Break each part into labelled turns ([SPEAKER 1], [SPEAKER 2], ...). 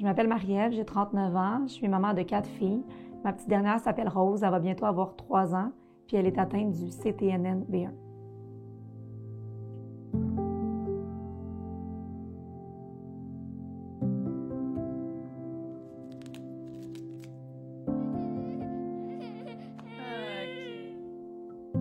[SPEAKER 1] Je m'appelle Marie-Ève, j'ai 39 ans, je suis maman de 4 filles. Ma petite dernière s'appelle Rose, elle va bientôt avoir 3 ans, puis elle est atteinte du CTNN-B1.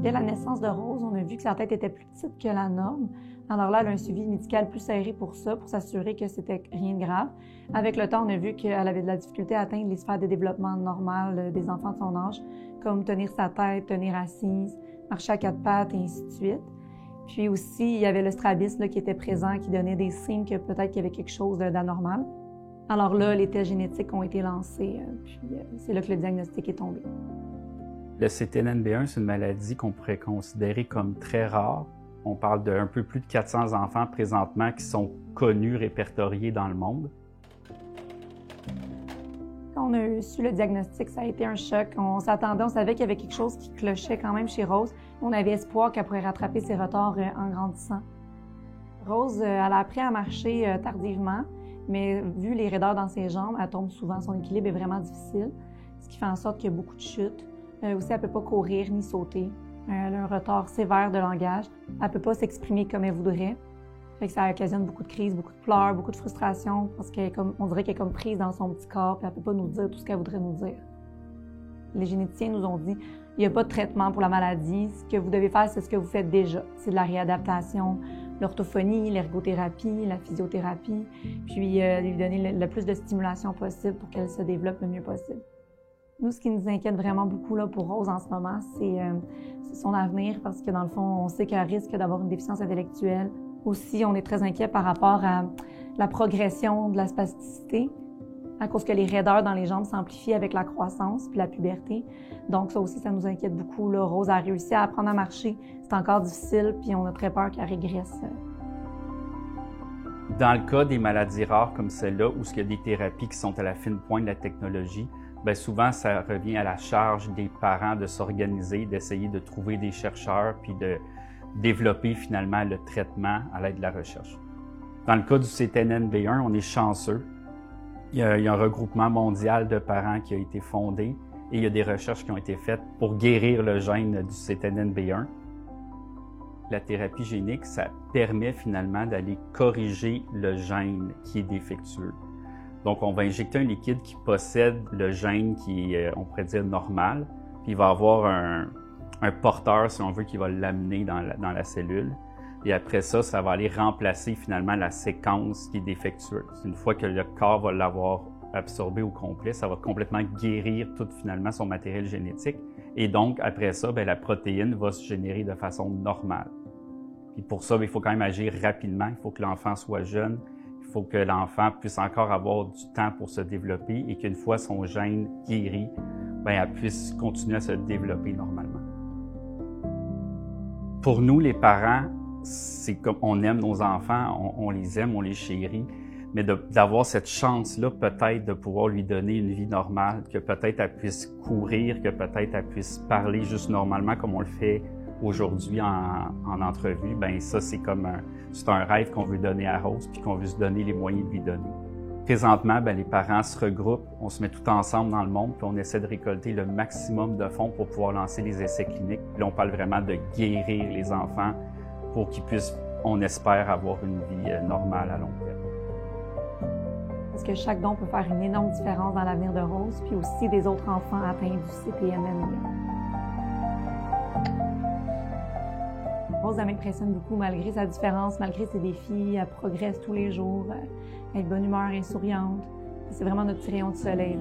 [SPEAKER 1] Dès la naissance de Rose, on a vu que sa tête était plus petite que la norme. Alors là, elle a un suivi médical plus serré pour ça, pour s'assurer que c'était rien de grave. Avec le temps, on a vu qu'elle avait de la difficulté à atteindre les sphères de développement normales des enfants de son âge, comme tenir sa tête, tenir assise, marcher à 4 pattes et ainsi de suite. Puis aussi, il y avait le strabisme là, qui était présent, qui donnait des signes que peut-être qu'il y avait quelque chose d'anormal. Alors là, les tests génétiques ont été lancés, puis c'est là que le diagnostic est tombé.
[SPEAKER 2] Le CTNN-B1, c'est une maladie qu'on pourrait considérer comme très rare. On parle d'un peu plus de 400 enfants présentement qui sont connus, répertoriés dans le monde.
[SPEAKER 1] Quand on a su le diagnostic, ça a été un choc. On s'attendait, on savait qu'il y avait quelque chose qui clochait quand même chez Rose. On avait espoir qu'elle pourrait rattraper ses retards en grandissant. Rose, elle a appris à marcher tardivement, mais vu les raideurs dans ses jambes, elle tombe souvent. Son équilibre est vraiment difficile, ce qui fait en sorte qu'il y a beaucoup de chutes. Aussi, elle ne peut pas courir ni sauter. Elle a un retard sévère de langage. Elle ne peut pas s'exprimer comme elle voudrait. Fait que ça occasionne beaucoup de crises, beaucoup de pleurs, beaucoup de frustration, parce qu'on dirait qu'elle est comme prise dans son petit corps, puis elle ne peut pas nous dire tout ce qu'elle voudrait nous dire. Les généticiens nous ont dit il n'y a pas de traitement pour la maladie. Ce que vous devez faire, c'est ce que vous faites déjà. C'est de la réadaptation, l'orthophonie, l'ergothérapie, la physiothérapie, puis lui donner le plus de stimulation possible pour qu'elle se développe le mieux possible. Nous, ce qui nous inquiète vraiment beaucoup là, pour Rose en ce moment, c'est son avenir, parce que dans le fond, on sait qu'elle risque d'avoir une déficience intellectuelle. Aussi, on est très inquiet par rapport à la progression de la spasticité, à cause que les raideurs dans les jambes s'amplifient avec la croissance puis la puberté. Donc ça aussi, ça nous inquiète beaucoup. Là. Rose a réussi à apprendre à marcher. C'est encore difficile, puis on a très peur qu'elle régresse.
[SPEAKER 2] Dans le cas des maladies rares comme celle-là, où il y a des thérapies qui sont à la fine pointe de la technologie, bien souvent, ça revient à la charge des parents de s'organiser, d'essayer de trouver des chercheurs puis de développer finalement le traitement à l'aide de la recherche. Dans le cas du CTNN-B1, on est chanceux. Il y a un regroupement mondial de parents qui a été fondé et il y a des recherches qui ont été faites pour guérir le gène du CTNN-B1. La thérapie génique, ça permet finalement d'aller corriger le gène qui est défectueux. Donc, on va injecter un liquide qui possède le gène qui est, on pourrait dire, normal, puis il va avoir un porteur, si on veut, qui va l'amener dans la cellule. Et après ça, ça va aller remplacer finalement la séquence qui est défectueuse. Une fois que le corps va l'avoir absorbé au complet, ça va complètement guérir tout finalement son matériel génétique. Et donc, après ça, bien, la protéine va se générer de façon normale. Puis pour ça, bien, il faut quand même agir rapidement. Il faut que l'enfant soit jeune. Il faut que l'enfant puisse encore avoir du temps pour se développer et qu'une fois son gène guéri, bien, elle puisse continuer à se développer normalement. Pour nous, les parents, c'est comme on aime nos enfants, on les aime, on les chérit, mais d'avoir cette chance-là, peut-être de pouvoir lui donner une vie normale, que peut-être elle puisse courir, que peut-être elle puisse parler juste normalement comme on le fait aujourd'hui en entrevue, bien ça, c'est un rêve qu'on veut donner à Rose puis qu'on veut se donner les moyens de lui donner. Présentement, bien, les parents se regroupent, on se met tout ensemble dans le monde puis on essaie de récolter le maximum de fonds pour pouvoir lancer les essais cliniques. Puis là, on parle vraiment de guérir les enfants pour qu'ils puissent, on espère, avoir une vie normale à long terme.
[SPEAKER 1] Parce que chaque don peut faire une énorme différence dans l'avenir de Rose puis aussi des autres enfants atteints du CTNN. Rose, elle m'impressionne beaucoup malgré sa différence, malgré ses défis. Elle progresse tous les jours. Elle est de bonne humeur, elle est souriante. C'est vraiment notre petit rayon de soleil.